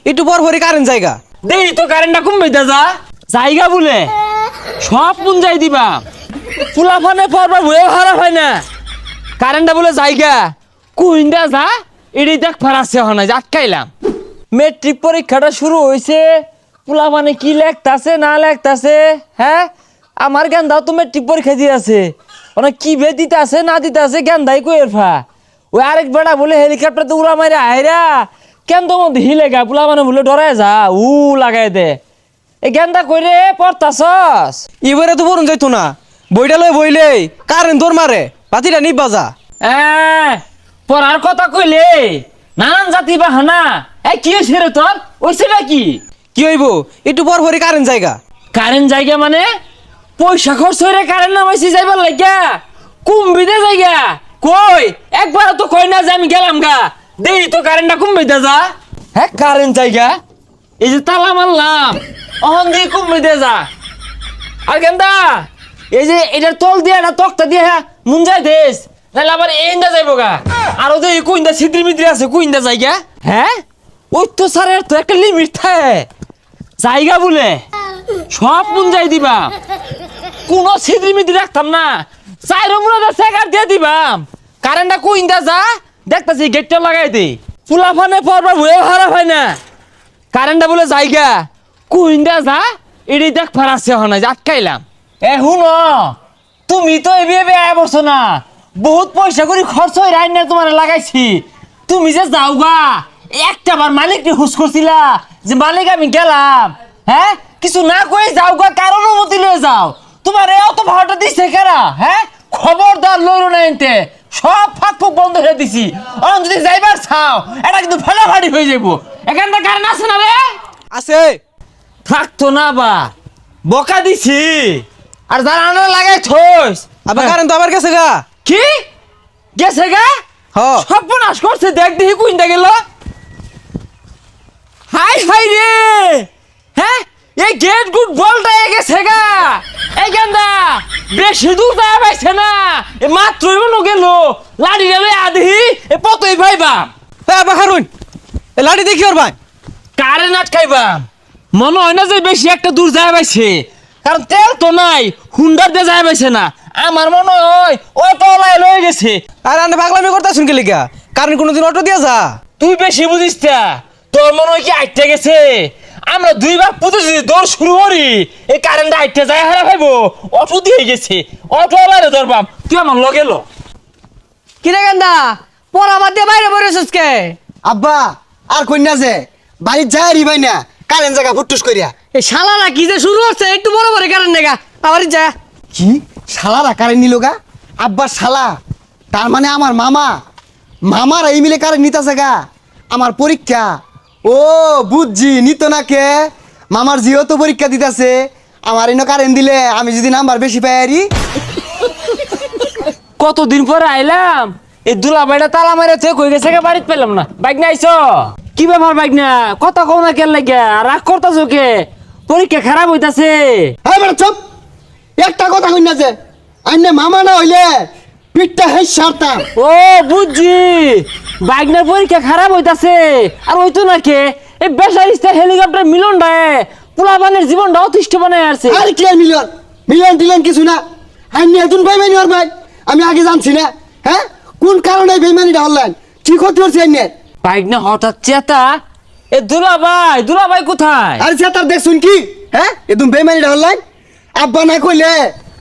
একটু পর পরই কারেন্ট জায়গা। দেই তো কারেন্টটা কমবে যা জায়গা বলে সব কোন যাই দিবা ফুলাফানে পরবার হয়ে হারা হয় না কারেন্টটা বলে জায়গা কুইন্দা যা এডি দেখ ফারাসে হনা আটকাইলাম মেট্রিক পরীক্ষাটা শুরু হইছে ফুলাফানে কি লেখতাছে না লেখতাছে হ্যাঁ আমার গান্ধাও তো মেট্রিক পরীক্ষা দিয়ে আছে অনেক কি বে দিতে আছে না দিতে আছে গান্ধাই কইের ফা ওই আরেক বেড়া বলে হেলিকপ্টার তো উড়া মাইরা আইরা কেন তো মধ্যে হিলে গা ফুলাফানে বলে ডরায় যা লাগাই দে এই গেন্দা কইরে পড়তাছস এবারে তো বরুণ যাইতো না, বইটা লই বইলে কারেন্ট দৌড় মারে, বাতিটা নিবা যা। পড়ার কথা কইলে নানান জাতি বাহানা কি হয়েছে রে তোর ওইছে নাকি কি হইব একটু পর পরই কারেন্ট জায়গা। কারেন্ট জায়গা মানে পয়সা খরচ হইরে কারেন্ট নামাইছি যাইবার লাগিয়া কুম্বিদে জায়গা কই একবার তো কই না যে আমি গেলাম গা দেই তো কারেন্টটা কুম্বিদে যা হ্যাঁ কারেন্ট জায়গা এই যে তালা মারলাম অহন দিয়ে কুম্বিদে যা আর গেন্দা এই যে এটার তল দিয়ে একটা তক্তা দিয়ে মুন যায় দেশ নাহলে আবার এইন্দা যাইব গা আর ওদের কুইন্দা ছিদ্রি মিদ্রি আছে কুইন্দা জায়গা হ্যাঁ ওই তো স্যারের তো একটা লিমিট থাকে জায়গা বলে সব মুন যাই দিবা কোনো ছিদ্রি মিদ্রি রাখতাম না চাইরো মুরাদা সেকার দিয়ে দিবাম কারেন্টটা কুইন্দা যা দেখতাছি গেটটা লাগাই দে ফুলাফানে পরবার হয়ে হারা হয় না কারেন্টটা বলে জায়গা কুইন্দা যা এডি দেখ ফারাসে হনা আটকাইলাম হুন তুমি তো এভাবে আয় বসো না বহুত পয়সা করে খরচ হয়ে রাইন না তোমার লাগাইছি তুমি যে যাও গা একটা বার মালিক হুস করছিলা যে মালিক আমি গেলাম হ্যাঁ কিছু না কই যাও গা কার অনুমতি লয়ে যাও তোমার এত ভাড়াটা দিছে কারা হ্যাঁ খবরদার লইরো না এনতে সব ফাঁক ফুক বন্ধ হয়ে দিছি যদি যাইবার চাও এটা কিন্তু ফাটাফাটি হয়ে যাবো এখানটা কারেন্ট আছে না রে আছে থাকতো না বা বকা দিছি আর যারা আনা লাগাই থইস আবার কারেন্ট তো আবার গেছে গা। কি গেছে গা হ সর্বনাশ করছে দেখ দেখি কুইন্দা গেল হাই হাই রে হ্যাঁ এই গেট গুড বলটা গেছে গা এই গেন্দা বেশি দূর যায় পাইছে না এ মাত্রই মনে গেল লাড়ি গেল আধি এ পতই ভাইবা আবার হারুন এ লাঠি দেখি ওর ভাই কারেন্ট আটকাইবা মনে হয় না যে বেশি একটা দূর যায় পাইছে কারণ তেল তো নাই হুন্ডার দিয়ে যায় পাইছে না আমার মনে হয় ওই তলায় লয়ে গেছে আর আন্না পাগলামি করতে শুনকে লিখা কারেন্ট কোনোদিন অটো দিয়া যা। তুই বেশি বুঝিস তা তোর মনে হয় কি আইটে গেছে আমরা দুইবার পুঁতে যদি দৌড় শুরু করি এই কারেন্টটা আইটে যায় হারা ভাইবো অটো দিয়ে গেছে অটো আলারে ধরবাম তুই আমার লগে লো কিরে গান্দা পড়া বাদ দিয়ে বাইরে বেরোছিস কে? আব্বা আর কন্যা যে বাড়ির যায় রি ভাই না কারেন্ট জায়গা ফুটুস করিয়া এই শালারা কি যে শুরু হচ্ছে একটু বড় বড় কারণ নেগা আবার যা কি শালারা কারেন্ট নিল গা আব্বার শালা তার মানে আমার মামার এই মিলে কারেন্ট নিতেছে গা আমার পরীক্ষা ও বুঝছি নিত না কে মামার যেহেতু পরীক্ষা দিতেছে আমার এনে কারেন্ট দিলে আমি যদি নাম্বার বেশি পাই আরি কতদিন পরে আইলাম এই দুলাভাইটা তালা মারে তুই কই গেছে কে বাড়িতে পেলাম না বাইক না আইছো কি ব্যাপার বাইক না কথা কও না কেন লাগিয়া রাগ করতাছো কে পরীক্ষা খারাপ হইতাছে হ্যাঁ বেটা চুপ একটা কথা কন্যা যে আইনে মামা না হইলে পিঠটা হেস সারতাম ও বুঝছি বাইকনার পরীক্ষা খারাপ হইতাছে আর হইতো না কে এই বেসারিস্তার হেলিকপ্টার মিলন ডায় পোলাবানের জীবনটা অতিষ্ঠ বানায় আসছে আর কি আর মিলিয়ন টিলিয়ন কিছু না আইনে এতুন বেইমানি ওর ভাই আমি আগে জানছি না হ্যাঁ কোন কারণে বেইমানিটা হলেন কি ক্ষতি হচ্ছে আইনে বাইকনা হঠাৎ চেতা এ দুলাভাই কোথায় আর সে তার দেখছুন কি হ্যাঁ এদম বেইমানিটা হলেন আব্বা না কইলে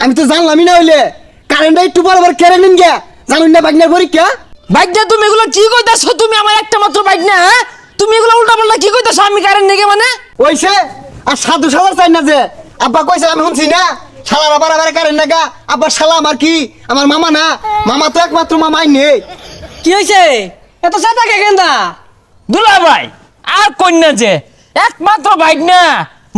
আমি তো জানলামই না হইলে কারেন্টটা একটু বরাবর কেড়ে নিন গিয়া জানুন না বাগনার পরীক্ষা বাইকনা তুমি এগুলো কি কইতাছো তুমি আমার একটা মাত্র বাইকনা হ্যাঁ তুমি এগুলো উল্টা পাল্টা কি কইতাছো আমি কারেন্ট নেগে মানে ওইসে আর সাধু সাধার চাই না যে আব্বা কইছে আমি শুনছি না শালারা বারাবারে কারেন্ট নাগা আব্বা শালা আমার কি আমার মামা না মামা তো একমাত্র মামাই নেই কি হয়েছে এত চেতা কে গেন্দা? দুলাভাই আর কন্যা যে একমাত্র বাইকনা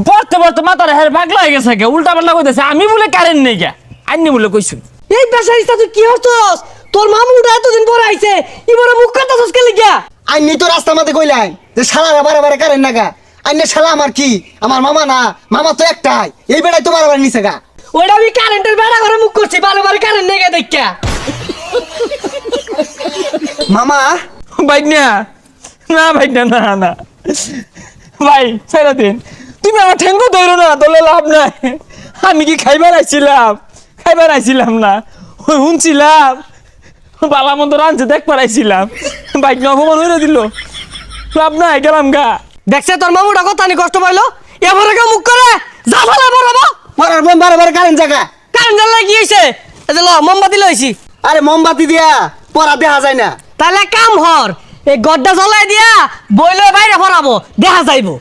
পড়তে মাথার হের পাগলা হয়ে গেছে উল্টা পাল্টা কইতাছে আমি বলে কারেন্ট নেই গা আইনি বলে কইছুন এই বেসারিস্তা তুই কি হচ্ছস? তোর মামুটা এতদিন পরে আইছে এবারে মুখ কাটাছস কে লিগা? আইনি তো রাস্তা মাতে কইলাই যে শালারা বারাবারে কারেন্ট নাগা আইনে শালা আমার কি আমার মামা না মামা তো একটাই এই বেড়াই তো বারাবার নিছে গা ওটা আমি কারেন্টের বেড়া ঘরে মুখ করছি বারে কারেন্ট নেগে দেখা মামা বাইকনা না বাইকনা না ভাই ছেড়ে দিন, তুমি আমার ঠেঙ্গো ধরো না, দলে লাভ নাই। আমি কি খাইবার আইছিলাম না, ওই শুনছিলাম বালা মন্দ রাঁধছে দেখবার আইছিলাম, বাইক না অপমান হয়ে দিল, লাভ নাই, গেলাম গা। দেখছে তোর মামুটা কথা নি কষ্ট পাইলো, এবারে কেউ মুখ করে যা ভালো বড় পরার বোম বারে বারে কারেন্ট জায়গা। কারণ জানলে কি হয়েছে? এই যে ল মোমবাতি লইছি, আরে মোমবাতি দিয়া পরা দেখা যায় না। তাহলে কাম হর এই গড্ডা জ্বলাই দিয়া বইলে বাইরে ফরাবো দেখা যাইবো।